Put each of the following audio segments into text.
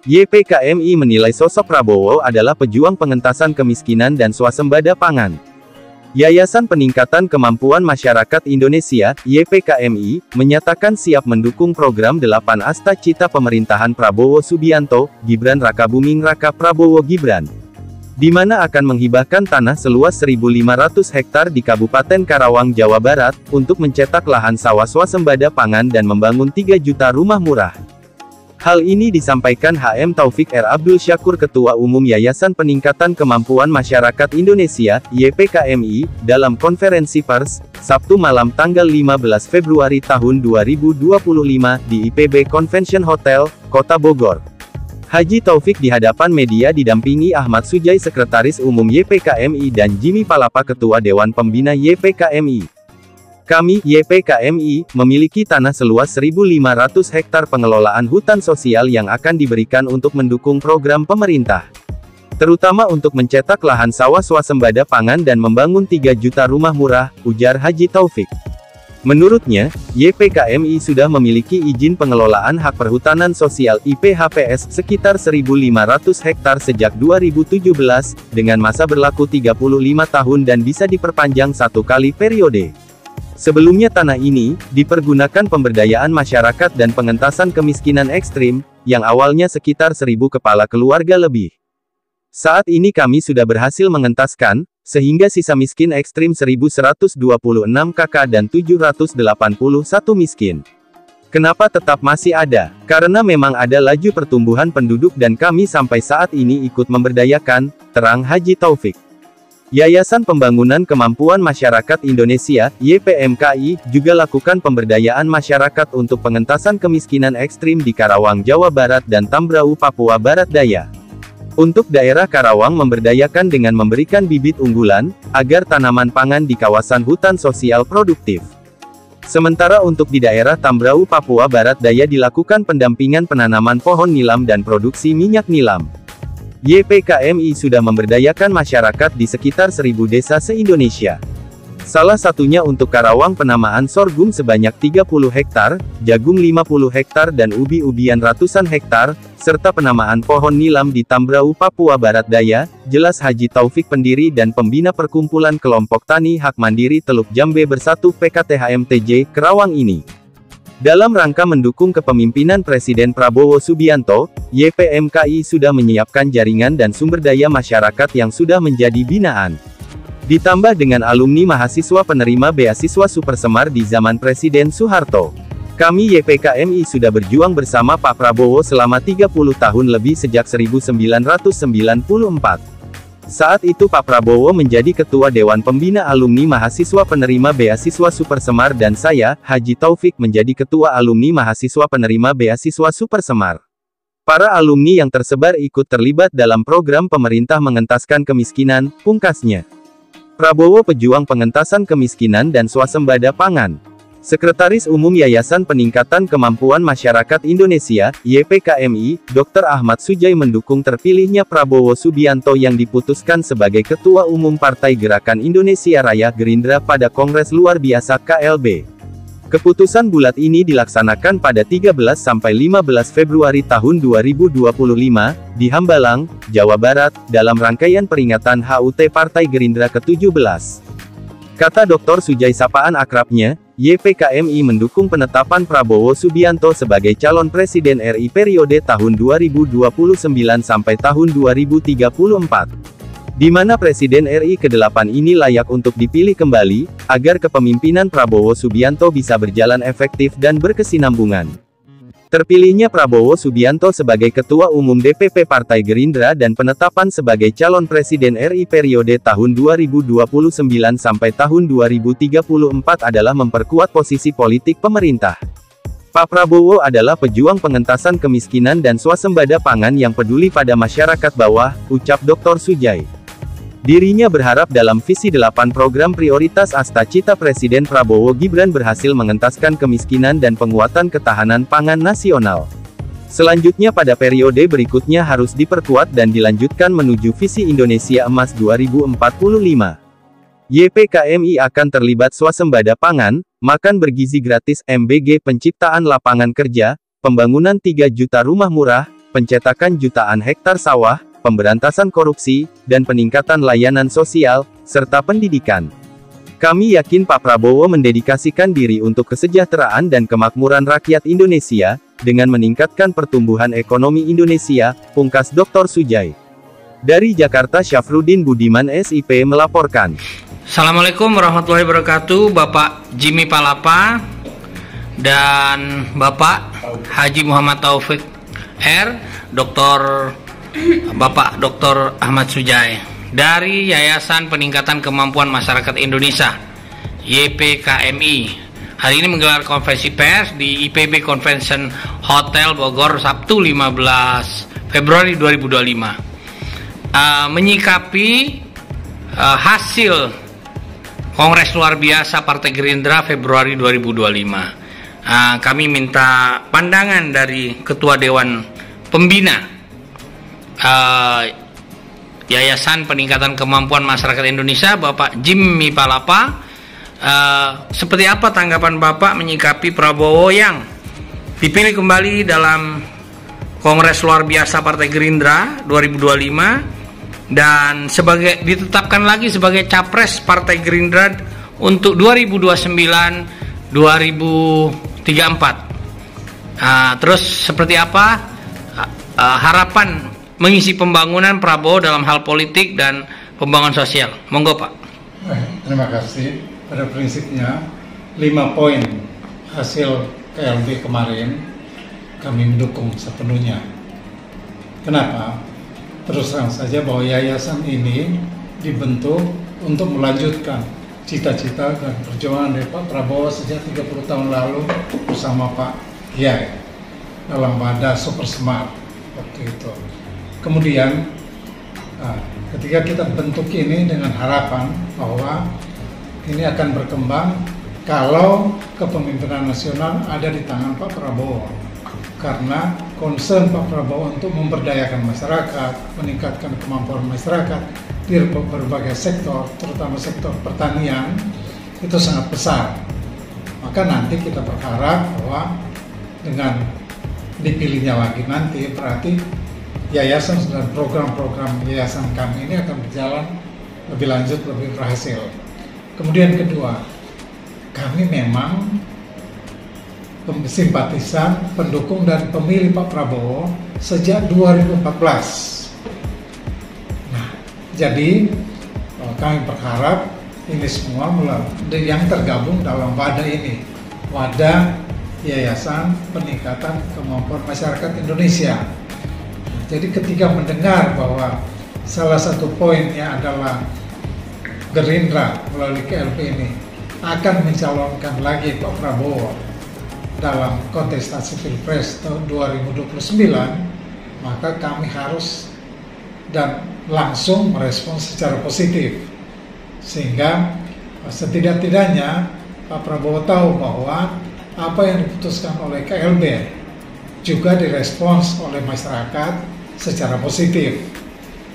YPKMI menilai sosok Prabowo adalah pejuang pengentasan kemiskinan dan swasembada pangan. Yayasan Peningkatan Kemampuan Masyarakat Indonesia, YPKMI, menyatakan siap mendukung program 8 Asta Cita pemerintahan Prabowo Subianto, Gibran Rakabuming Raka Prabowo Gibran, di mana akan menghibahkan tanah seluas 1.500 hektar di Kabupaten Karawang, Jawa Barat, untuk mencetak lahan sawah swasembada pangan dan membangun 3 juta rumah murah. Hal ini disampaikan HM Taufik R. Abdul Syakur Ketua Umum Yayasan Peningkatan Kemampuan Masyarakat Indonesia, YPKMI, dalam konferensi pers, Sabtu malam tanggal 15 Februari tahun 2025, di IPB Convention Hotel, Kota Bogor. Haji Taufik di hadapan media didampingi Ahmad Sujai Sekretaris Umum YPKMI dan Jimmy Palapa Ketua Dewan Pembina YPKMI. Kami, YPKMI, memiliki tanah seluas 1.500 hektar pengelolaan hutan sosial yang akan diberikan untuk mendukung program pemerintah, terutama untuk mencetak lahan sawah swasembada pangan dan membangun 3 juta rumah murah, ujar Haji Taufik. Menurutnya, YPKMI sudah memiliki izin pengelolaan hak perhutanan sosial IPHPS sekitar 1.500 hektar sejak 2017, dengan masa berlaku 35 tahun dan bisa diperpanjang 1 kali periode. Sebelumnya tanah ini dipergunakan pemberdayaan masyarakat dan pengentasan kemiskinan ekstrim, yang awalnya sekitar 1.000 kepala keluarga lebih. Saat ini kami sudah berhasil mengentaskan, sehingga sisa miskin ekstrim 1.126 KK dan 781 miskin. Kenapa tetap masih ada? Karena memang ada laju pertumbuhan penduduk dan kami sampai saat ini ikut memberdayakan, terang Haji Taufik. Yayasan Pembangunan Kemampuan Masyarakat Indonesia, YPMKI, juga lakukan pemberdayaan masyarakat untuk pengentasan kemiskinan ekstrim di Karawang, Jawa Barat dan Tambrau, Papua Barat Daya. Untuk daerah Karawang memberdayakan dengan memberikan bibit unggulan, agar tanaman pangan di kawasan hutan sosial produktif. Sementara untuk di daerah Tambrau, Papua Barat Daya dilakukan pendampingan penanaman pohon nilam dan produksi minyak nilam. YPKMI sudah memberdayakan masyarakat di sekitar 1.000 desa se-Indonesia. Salah satunya untuk Karawang penamaan sorghum sebanyak 30 hektar, jagung 50 hektar dan ubi-ubian ratusan hektar, serta penamaan pohon nilam di Tambrau, Papua Barat Daya, jelas Haji Taufik pendiri dan pembina Perkumpulan Kelompok Tani Hak Mandiri Teluk Jambe Bersatu PKTHMTJ, Karawang ini. Dalam rangka mendukung kepemimpinan Presiden Prabowo Subianto, YPMKI sudah menyiapkan jaringan dan sumber daya masyarakat yang sudah menjadi binaan. Ditambah dengan alumni mahasiswa penerima beasiswa Supersemar di zaman Presiden Soeharto. Kami YPKMI sudah berjuang bersama Pak Prabowo selama 30 tahun lebih sejak 1994. Saat itu Pak Prabowo menjadi Ketua Dewan Pembina Alumni Mahasiswa Penerima Beasiswa Supersemar dan saya, Haji Taufik, menjadi Ketua Alumni Mahasiswa Penerima Beasiswa Supersemar. Para alumni yang tersebar ikut terlibat dalam program pemerintah mengentaskan kemiskinan, pungkasnya. Prabowo pejuang pengentasan kemiskinan dan swasembada pangan. Sekretaris Umum Yayasan Peningkatan Kemampuan Masyarakat Indonesia, YPKMI, Dr. Ahmad Sujai mendukung terpilihnya Prabowo Subianto yang diputuskan sebagai Ketua Umum Partai Gerakan Indonesia Raya Gerindra pada Kongres Luar Biasa KLB. Keputusan bulat ini dilaksanakan pada 13–15 Februari tahun 2025, di Hambalang, Jawa Barat, dalam rangkaian peringatan HUT Partai Gerindra ke-17. Kata Dr. Sujai sapaan akrabnya, YPKMI mendukung penetapan Prabowo Subianto sebagai calon Presiden RI periode tahun 2029 sampai tahun 2034. Di mana Presiden RI ke-8 ini layak untuk dipilih kembali, agar kepemimpinan Prabowo Subianto bisa berjalan efektif dan berkesinambungan. Terpilihnya Prabowo Subianto sebagai Ketua Umum DPP Partai Gerindra dan penetapan sebagai calon Presiden RI periode tahun 2029 sampai tahun 2034 adalah memperkuat posisi politik pemerintah. Pak Prabowo adalah pejuang pengentasan kemiskinan dan swasembada pangan yang peduli pada masyarakat bawah, ucap Dr. Sujai. Dirinya berharap dalam visi 8 program prioritas Asta Cita Presiden Prabowo Gibran berhasil mengentaskan kemiskinan dan penguatan ketahanan pangan nasional. Selanjutnya pada periode berikutnya harus diperkuat dan dilanjutkan menuju visi Indonesia Emas 2045. YPKMI akan terlibat swasembada pangan, makan bergizi gratis, MBG, penciptaan lapangan kerja, pembangunan 3 juta rumah murah, pencetakan jutaan hektar sawah, pemberantasan korupsi, dan peningkatan layanan sosial, serta pendidikan. Kami yakin Pak Prabowo mendedikasikan diri untuk kesejahteraan dan kemakmuran rakyat Indonesia, dengan meningkatkan pertumbuhan ekonomi Indonesia, pungkas Dr. Sujai. Dari Jakarta, Syafruddin Budiman SIP melaporkan. Assalamualaikum warahmatullahi wabarakatuh, Bapak Jimmy Palapa dan Bapak Haji Muhammad Taufik R, Bapak Dr. Ahmad Sujai dari Yayasan Peningkatan Kemampuan Masyarakat Indonesia YPKMI. Hari ini menggelar konferensi pers di IPB Convention Hotel Bogor Sabtu 15 Februari 2025, menyikapi hasil Kongres luar biasa Partai Gerindra Februari 2025. Kami minta pandangan dari Ketua Dewan Pembina Yayasan Peningkatan Kemampuan Masyarakat Indonesia, Bapak Jimmy Palapa. Seperti apa tanggapan Bapak menyikapi Prabowo yang dipilih kembali dalam Kongres luar biasa Partai Gerindra 2025 dan ditetapkan lagi sebagai capres Partai Gerindra untuk 2029-2034. Terus seperti apa harapan mengisi pembangunan Prabowo dalam hal politik dan pembangunan sosial? Monggo Pak. Terima kasih. Pada prinsipnya 5 poin hasil KLB kemarin kami mendukung sepenuhnya. Kenapa? Terus terang saja bahwa yayasan ini dibentuk untuk melanjutkan cita-cita dan perjuangan dari Pak Prabowo sejak 30 tahun lalu bersama Pak Kiai dalam wadah Super Smart waktu itu. Kemudian ketika kita bentuk ini dengan harapan bahwa ini akan berkembang kalau kepemimpinan nasional ada di tangan Pak Prabowo, karena concern Pak Prabowo untuk memberdayakan masyarakat, meningkatkan kemampuan masyarakat di berbagai sektor, terutama sektor pertanian, itu sangat besar. Maka nanti kita berharap bahwa dengan dipilihnya lagi nanti berarti yayasan dan program-program yayasan kami ini akan berjalan lebih lanjut, lebih berhasil. Kemudian kedua, kami memang simpatisan, pendukung dan pemilih Pak Prabowo sejak 2014. Nah, jadi kami berharap ini semua yang tergabung dalam wadah ini, wadah Yayasan Peningkatan Kemampuan Masyarakat Indonesia. Jadi ketika mendengar bahwa salah satu poinnya adalah Gerindra melalui KLB ini akan mencalonkan lagi Pak Prabowo dalam kontestasi Pilpres tahun 2029, maka kami harus dan langsung merespons secara positif. Sehingga setidak-tidaknya Pak Prabowo tahu bahwa apa yang diputuskan oleh KLB juga direspons oleh masyarakat secara positif.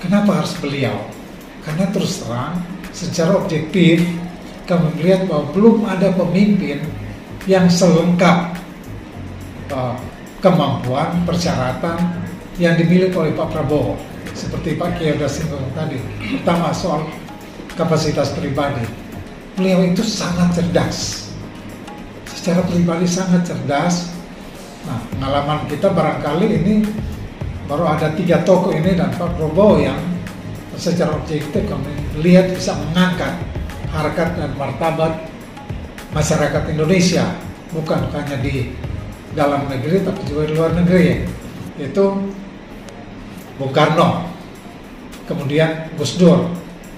Kenapa harus beliau? Karena terus terang, secara objektif, kami melihat bahwa belum ada pemimpin yang selengkap kemampuan, persyaratan yang dimiliki oleh Pak Prabowo. Seperti Pak Kiai sudah singgung tadi, pertama soal kapasitas pribadi. Beliau itu sangat cerdas. Secara pribadi sangat cerdas. Nah, pengalaman kita barangkali ini baru ada 3 tokoh ini dan Pak Prabowo yang secara objektif kami lihat bisa mengangkat harkat dan martabat masyarakat Indonesia, bukan hanya di dalam negeri tapi juga di luar negeri. Itu Bung Karno, kemudian Gus Dur,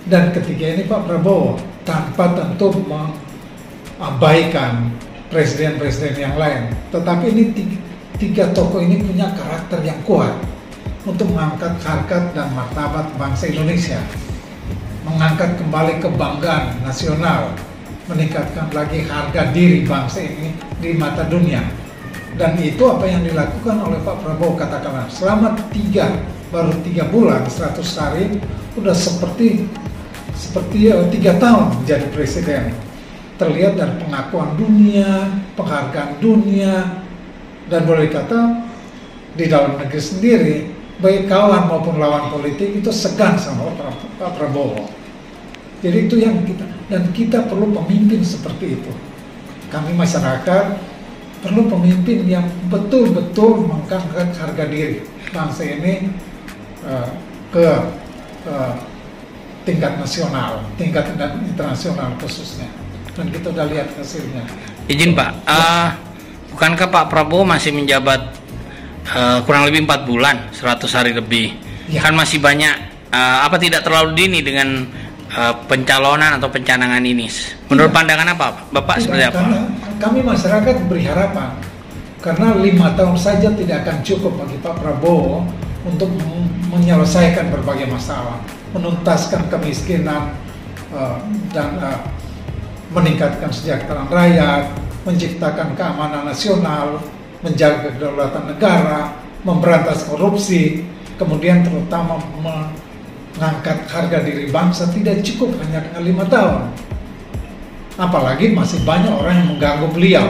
dan ketiga ini Pak Prabowo, tanpa tentu mengabaikan presiden-presiden yang lain. Tetapi ini 3 tokoh ini punya karakter yang kuat untuk mengangkat harkat dan martabat bangsa Indonesia, mengangkat kembali kebanggaan nasional, meningkatkan lagi harga diri bangsa ini di mata dunia. Dan itu apa yang dilakukan oleh Pak Prabowo, katakanlah selama baru 3 bulan 100 hari udah seperti 3 tahun menjadi presiden. Terlihat dari pengakuan dunia, penghargaan dunia, dan boleh dikata di dalam negeri sendiri, baik kawan maupun lawan politik itu segan sama Pak Prabowo. Jadi itu yang kita perlu pemimpin seperti itu. Kami masyarakat perlu pemimpin yang betul-betul mengangkat harga diri bangsa ini ke tingkat nasional, tingkat internasional khususnya. Dan kita udah lihat hasilnya. Izin Pak, bukankah Pak Prabowo masih menjabat kurang lebih 4 bulan, 100 hari lebih? Ya. Kan masih banyak, apa tidak terlalu dini dengan pencalonan atau pencanangan ini? Menurut pandangan apa, Bapak? Seperti apa? Karena kami masyarakat beri harapan, karena 5 tahun saja tidak akan cukup bagi Pak Prabowo untuk menyelesaikan berbagai masalah, menuntaskan kemiskinan dan meningkatkan kesejahteraan rakyat, menciptakan keamanan nasional, menjaga kedaulatan negara, memberantas korupsi, kemudian terutama mengangkat harga diri bangsa. Tidak cukup hanya dengan 5 tahun. Apalagi masih banyak orang yang mengganggu beliau.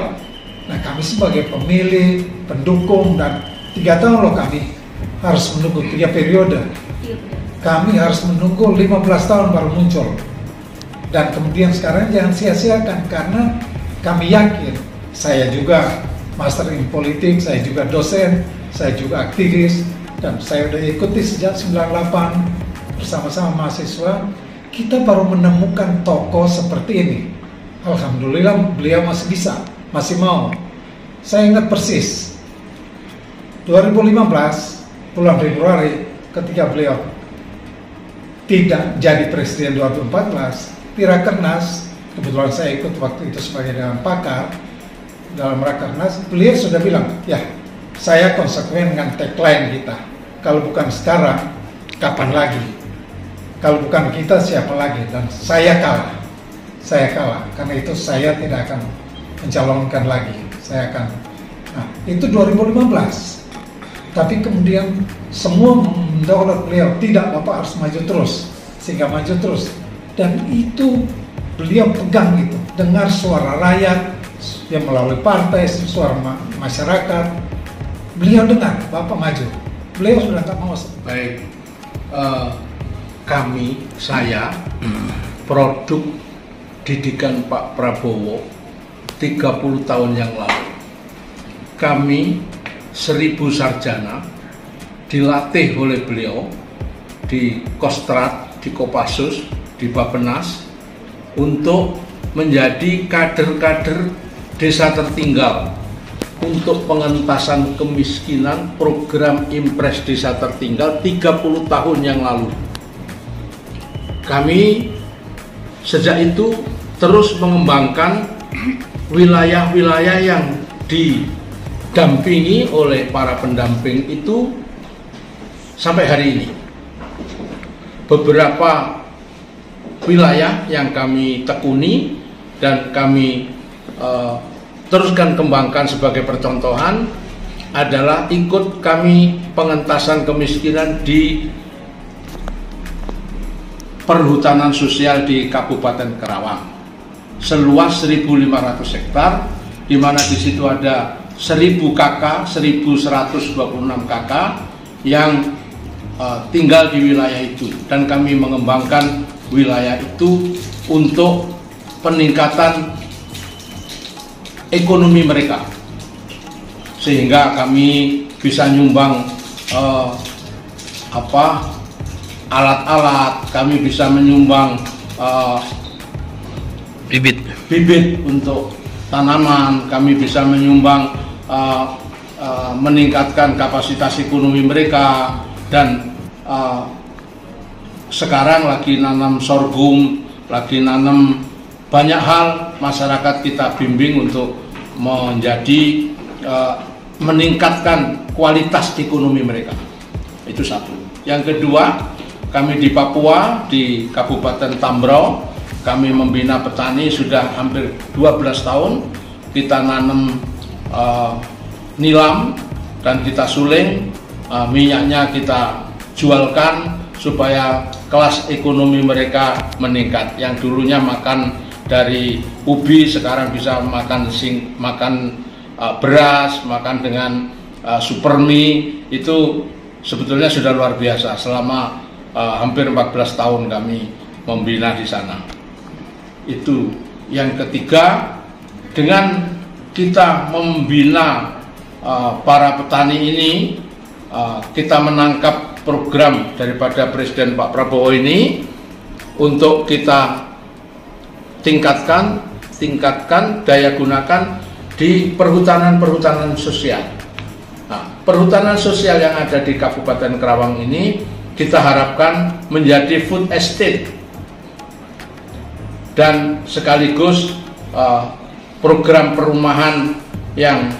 Nah, kami sebagai pemilih, pendukung, dan 3 tahun loh kami harus menunggu 3 periode. Kami harus menunggu 15 tahun baru muncul. Dan kemudian sekarang jangan sia-siakan, karena kami yakin, saya juga master in politik, saya juga dosen, saya juga aktivis, dan saya udah ikuti sejak 98 bersama-sama mahasiswa. Kita baru menemukan tokoh seperti ini. Alhamdulillah beliau masih bisa, masih mau. Saya ingat persis 2015 bulan Februari ketika beliau tidak jadi presiden 2014 di Rakernas, kebetulan saya ikut waktu itu sebagai dewan pakar dalam Rakernas, beliau sudah bilang, ya saya konsekuen dengan tagline kita, kalau bukan sekarang kapan lagi, kalau bukan kita siapa lagi. Dan saya kalah, karena itu saya tidak akan mencalonkan lagi, saya akan. Nah, itu 2015. Tapi kemudian semua mendorong beliau, tidak, Bapak harus maju terus, sehingga maju terus. Dan itu beliau pegang itu, dengar suara rakyat yang melalui partai, suara masyarakat. Beliau dengar, Bapak maju. Beliau sudah tak mau. Baik, saya produk didikan Pak Prabowo 30 tahun yang lalu. Kami 1000 sarjana dilatih oleh beliau di Kostrad, di Kopassus, di Bappenas untuk menjadi kader-kader desa tertinggal untuk pengentasan kemiskinan, program Impres Desa Tertinggal 30 tahun yang lalu. Kami sejak itu terus mengembangkan wilayah-wilayah yang didampingi oleh para pendamping itu sampai hari ini. Beberapa wilayah yang kami tekuni dan kami teruskan kembangkan sebagai percontohan adalah ikut kami pengentasan kemiskinan di perhutanan sosial di Kabupaten Karawang seluas 1.500 hektar, di mana di situ ada 1.000 KK, 1.126 KK yang tinggal di wilayah itu, dan kami mengembangkan wilayah itu untuk peningkatan ekonomi mereka, sehingga kami bisa nyumbang alat-alat, kami bisa menyumbang bibit untuk tanaman, kami bisa menyumbang meningkatkan kapasitas ekonomi mereka, dan sekarang lagi nanam sorghum, lagi nanam banyak hal. Masyarakat kita bimbing untuk menjadi meningkatkan kualitas ekonomi mereka. Itu satu. Yang kedua, kami di Papua, di Kabupaten Tambrau, kami membina petani sudah hampir 12 tahun. Kita nanam nilam dan kita suling, minyaknya kita jualkan supaya kelas ekonomi mereka meningkat. Yang dulunya makan dari ubi, sekarang bisa makan beras, makan dengan Supermi itu sebetulnya sudah luar biasa. Selama hampir 14 tahun kami membina di sana. Itu yang ketiga, dengan kita membina para petani ini, kita menangkap program daripada Presiden Pak Prabowo ini untuk kita tingkatkan daya gunakan di perhutanan sosial. Nah, perhutanan sosial yang ada di Kabupaten Karawang ini kita harapkan menjadi food estate dan sekaligus program perumahan yang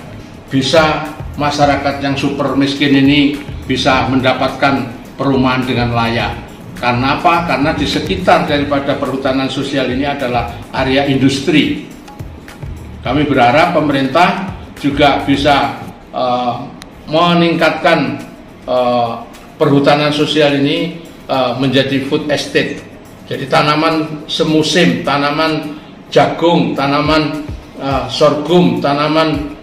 bisa masyarakat yang super miskin ini bisa mendapatkan perumahan dengan layak. Karena apa? Karena di sekitar daripada perhutanan sosial ini adalah area industri. Kami berharap pemerintah juga bisa meningkatkan perhutanan sosial ini menjadi food estate. Jadi tanaman semusim, tanaman jagung, tanaman sorghum, tanaman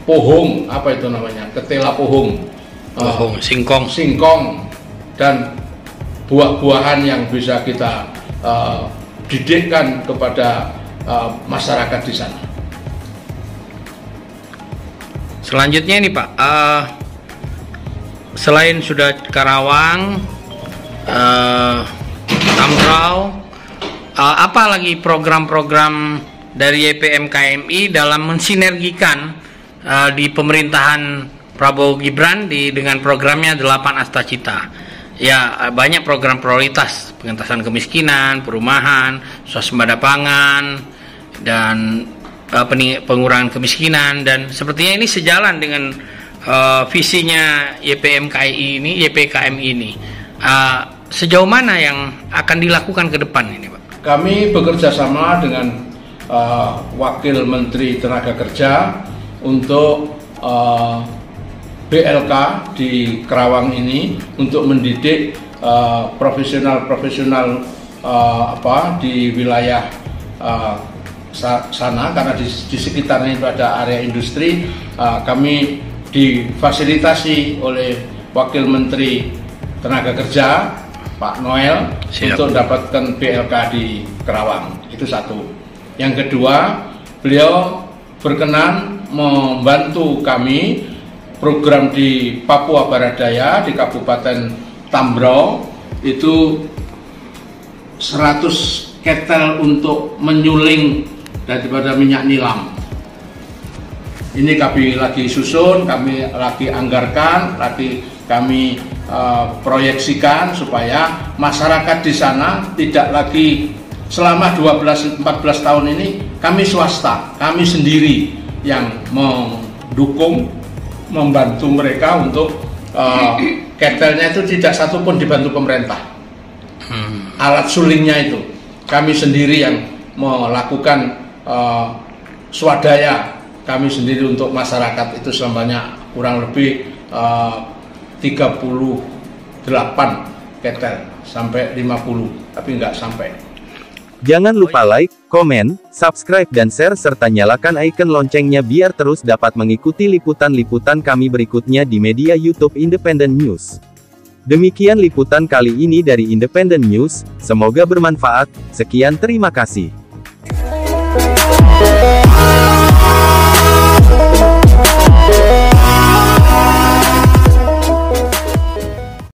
pohong, apa itu namanya, ketela pohong, singkong, dan buah-buahan yang bisa kita didikkan kepada masyarakat di sana. Selanjutnya ini Pak, selain sudah Karawang, Tambrau, apa lagi program-program dari YPM KMI dalam mensinergikan di pemerintahan Prabowo Gibran dengan programnya 8 Asta Cita? Ya, banyak program prioritas, pengentasan kemiskinan, perumahan, swasembada pangan, dan pengurangan kemiskinan, dan sepertinya ini sejalan dengan visinya YPKMI ini. Sejauh mana yang akan dilakukan ke depan ini, Pak? Kami bekerja sama dengan Wakil Menteri Tenaga Kerja untuk BLK di Karawang ini untuk mendidik profesional-profesional di wilayah sana, karena di sekitarnya itu ada area industri. Kami difasilitasi oleh Wakil Menteri Tenaga Kerja Pak Noel. Siap. Untuk dapatkan BLK di Karawang. Itu satu. Yang kedua, beliau berkenan membantu kami program di Papua Barat Daya di Kabupaten Tambrau, itu 100 ketel untuk menyuling daripada minyak nilam. Ini kami lagi susun, kami lagi anggarkan, lagi kami proyeksikan supaya masyarakat di sana tidak lagi, selama 12-14 tahun ini kami swasta, kami sendiri yang mendukung, membantu mereka untuk ketelnya itu tidak satupun dibantu pemerintah. Alat sulingnya itu kami sendiri yang melakukan swadaya kami sendiri untuk masyarakat, itu sebanyak kurang lebih 38 ketel sampai 50, tapi nggak sampai. Jangan lupa like, komen, subscribe dan share serta nyalakan icon loncengnya biar terus dapat mengikuti liputan-liputan kami berikutnya di media YouTube Independent News. Demikian liputan kali ini dari Independent News, semoga bermanfaat. Sekian, terima kasih.